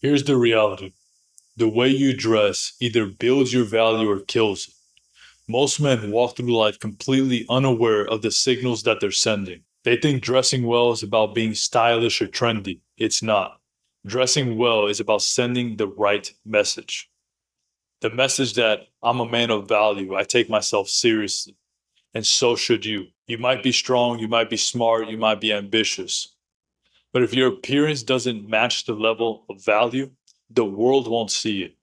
Here's the reality. The way you dress either builds your value or kills it. Most men walk through life completely unaware of the signals that they're sending. They think dressing well is about being stylish or trendy. It's not. Dressing well is about sending the right message. The message that I'm a man of value, I take myself seriously, and so should you. You might be strong, you might be smart, you might be ambitious. But if your appearance doesn't match the level of value, the world won't see it.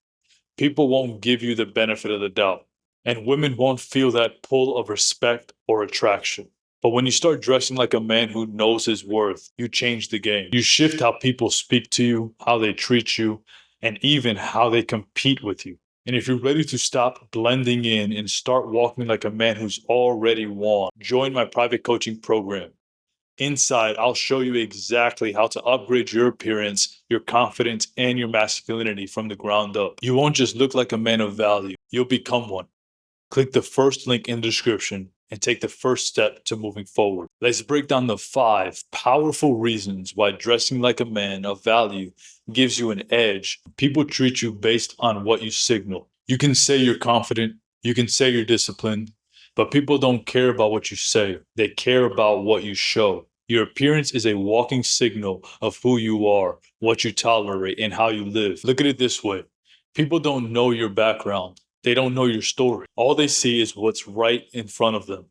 People won't give you the benefit of the doubt, and women won't feel that pull of respect or attraction. But when you start dressing like a man who knows his worth, you change the game. You shift how people speak to you, how they treat you, and even how they compete with you. And if you're ready to stop blending in and start walking like a man who's already won, join my private coaching program. Inside, I'll show you exactly how to upgrade your appearance, your confidence, and your masculinity from the ground up. You won't just look like a man of value, you'll become one. Click the first link in the description and take the first step to moving forward. Let's break down the 5 powerful reasons why dressing like a man of value gives you an edge. People treat you based on what you signal. You can say you're confident, you can say you're disciplined, but people don't care about what you say. They care about what you show. Your appearance is a walking signal of who you are, what you tolerate, and how you live. Look at it this way. People don't know your background. They don't know your story. All they see is what's right in front of them.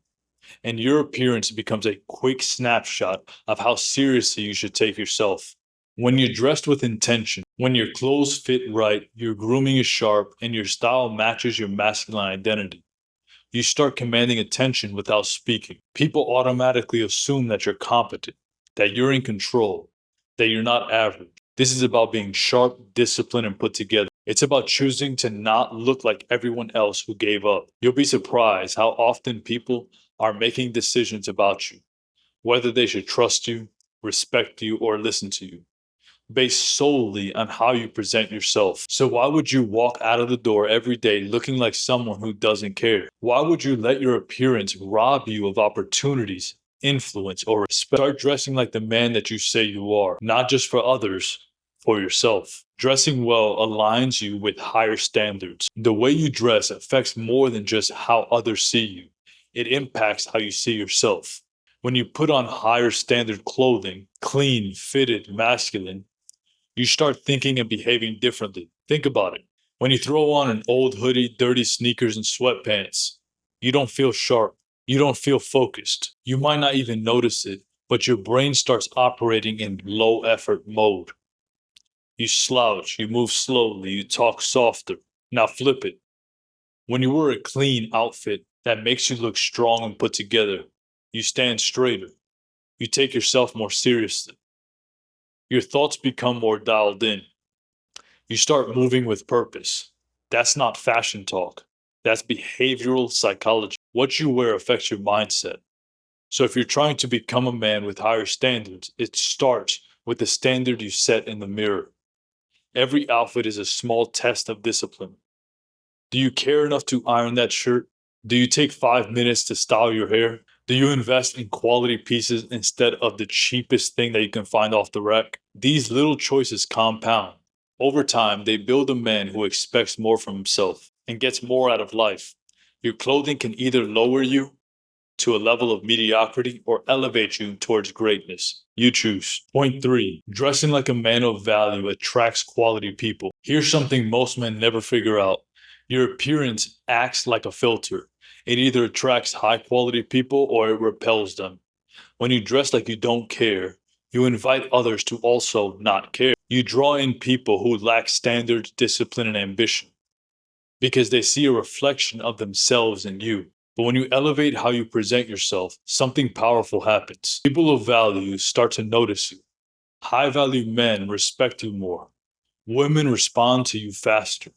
And your appearance becomes a quick snapshot of how seriously you should take yourself. When you're dressed with intention, when your clothes fit right, your grooming is sharp, and your style matches your masculine identity, you start commanding attention without speaking. People automatically assume that you're competent, that you're in control, that you're not average. This is about being sharp, disciplined, and put together. It's about choosing to not look like everyone else who gave up. You'll be surprised how often people are making decisions about you, whether they should trust you, respect you, or listen to you, based solely on how you present yourself. So why would you walk out of the door every day looking like someone who doesn't care? Why would you let your appearance rob you of opportunities, influence, or respect? Start dressing like the man that you say you are, not just for others, for yourself. Dressing well aligns you with higher standards. The way you dress affects more than just how others see you. It impacts how you see yourself. When you put on higher standard clothing, clean, fitted, masculine, you start thinking and behaving differently. Think about it. When you throw on an old hoodie, dirty sneakers, and sweatpants, you don't feel sharp. You don't feel focused. You might not even notice it, but your brain starts operating in low effort mode. You slouch, you move slowly, you talk softer. Now flip it. When you wear a clean outfit that makes you look strong and put together, you stand straighter. You take yourself more seriously. Your thoughts become more dialed in. You start moving with purpose. That's not fashion talk. That's behavioral psychology. What you wear affects your mindset. So if you're trying to become a man with higher standards, it starts with the standard you set in the mirror. Every outfit is a small test of discipline. Do you care enough to iron that shirt? Do you take 5 minutes to style your hair? Do you invest in quality pieces instead of the cheapest thing that you can find off the rack? These little choices compound. Over time, they build a man who expects more from himself and gets more out of life. Your clothing can either lower you to a level of mediocrity or elevate you towards greatness. You choose. Point 3. Dressing like a man of value attracts quality people. Here's something most men never figure out. Your appearance acts like a filter. It either attracts high quality people or it repels them. When you dress like you don't care, you invite others to also not care. You draw in people who lack standards, discipline, and ambition because they see a reflection of themselves in you. But when you elevate how you present yourself, something powerful happens. People of value start to notice you. High value men respect you more. Women respond to you faster.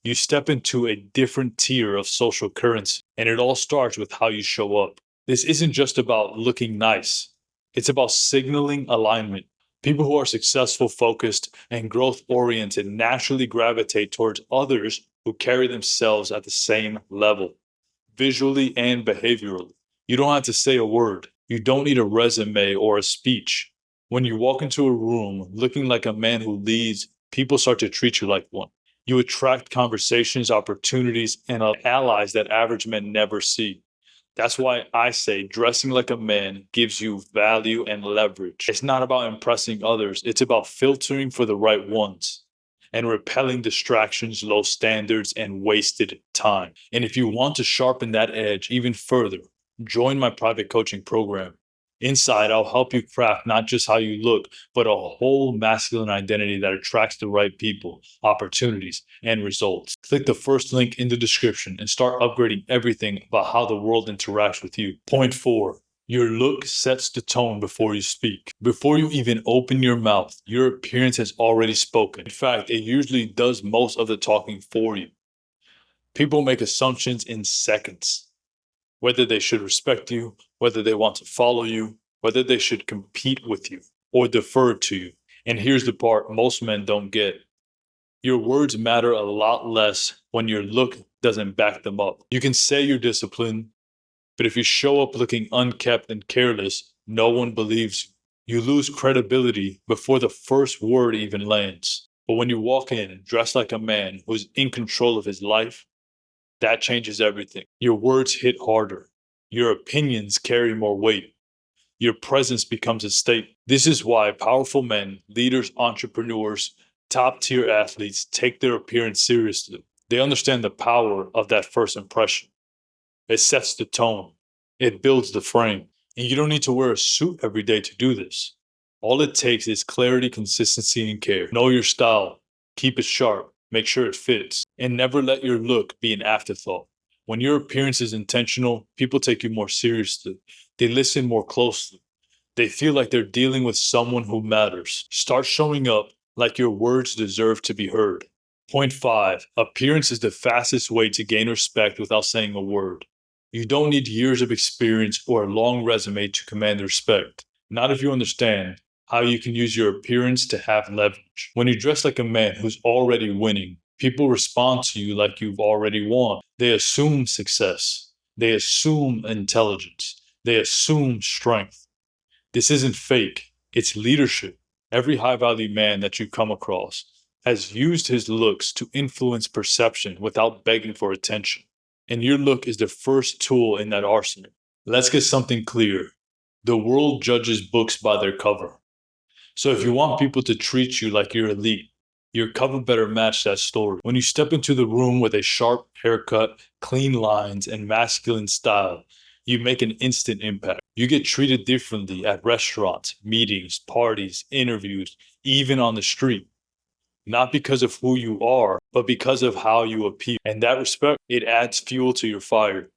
You step into a different tier of social currency, and it all starts with how you show up. This isn't just about looking nice. It's about signaling alignment. People who are successful, focused, and growth oriented naturally gravitate towards others who carry themselves at the same level, visually and behaviorally. You don't have to say a word. You don't need a resume or a speech. When you walk into a room looking like a man who leads, people start to treat you like one. You attract conversations, opportunities, and allies that average men never see. That's why I say dressing like a man gives you value and leverage. It's not about impressing others, it's about filtering for the right ones and repelling distractions, low standards, and wasted time. And if you want to sharpen that edge even further, join my private coaching program. Inside, I'll help you craft not just how you look, but a whole masculine identity that attracts the right people, opportunities, and results. Click the first link in the description and start upgrading everything about how the world interacts with you. Point 4. Your look sets the tone before you speak. Before you even open your mouth, your appearance has already spoken. In fact, it usually does most of the talking for you. People make assumptions in seconds. Whether they should respect you, whether they want to follow you, whether they should compete with you or defer to you. And here's the part most men don't get. Your words matter a lot less when your look doesn't back them up. You can say you're disciplined, but if you show up looking unkept and careless, no one believes you. You lose credibility before the first word even lands. But when you walk in dressed like a man who's in control of his life, that changes everything. Your words hit harder. Your opinions carry more weight. Your presence becomes a statement. This is why powerful men, leaders, entrepreneurs, top tier athletes take their appearance seriously. They understand the power of that first impression. It sets the tone. It builds the frame. And you don't need to wear a suit every day to do this. All it takes is clarity, consistency, and care. Know your style. Keep it sharp. Make sure it fits. And never let your look be an afterthought. When your appearance is intentional, people take you more seriously. They listen more closely. They feel like they're dealing with someone who matters. Start showing up like your words deserve to be heard. Point 5. Appearance is the fastest way to gain respect without saying a word. You don't need years of experience or a long resume to command respect. Not if you understand how you can use your appearance to have leverage. When you dress like a man who's already winning, people respond to you like you've already won. They assume success. They assume intelligence. They assume strength. This isn't fake. It's leadership. Every high-value man that you come across has used his looks to influence perception without begging for attention. And your look is the first tool in that arsenal. Let's get something clear. The world judges books by their cover. So if you want people to treat you like you're elite, your cover better match that story. When you step into the room with a sharp haircut, clean lines, and masculine style, you make an instant impact. You get treated differently at restaurants, meetings, parties, interviews, even on the street. Not because of who you are, but because of how you appear. And that respect, it adds fuel to your fire.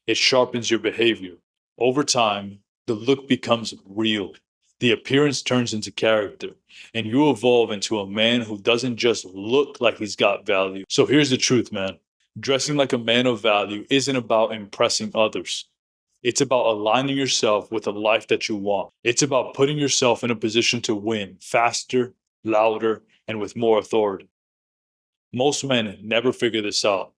It sharpens your behavior. Over time, the look becomes real. The appearance turns into character, and you evolve into a man who doesn't just look like he's got value. So here's the truth, man. Dressing like a man of value isn't about impressing others. It's about aligning yourself with a life that you want. It's about putting yourself in a position to win faster, louder, and with more authority. Most men never figure this out.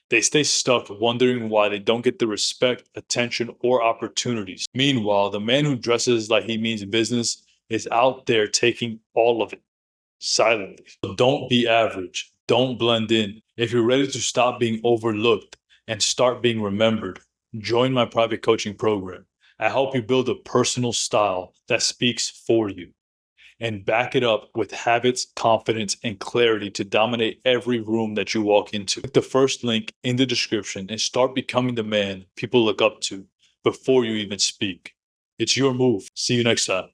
They stay stuck wondering why they don't get the respect, attention, or opportunities. Meanwhile, the man who dresses like he means business is out there taking all of it silently. So don't be average. Don't blend in. If you're ready to stop being overlooked and start being remembered, join my private coaching program. I help you build a personal style that speaks for you, and back it up with habits, confidence, and clarity to dominate every room that you walk into. Click the first link in the description and start becoming the man people look up to before you even speak. It's your move. See you next time.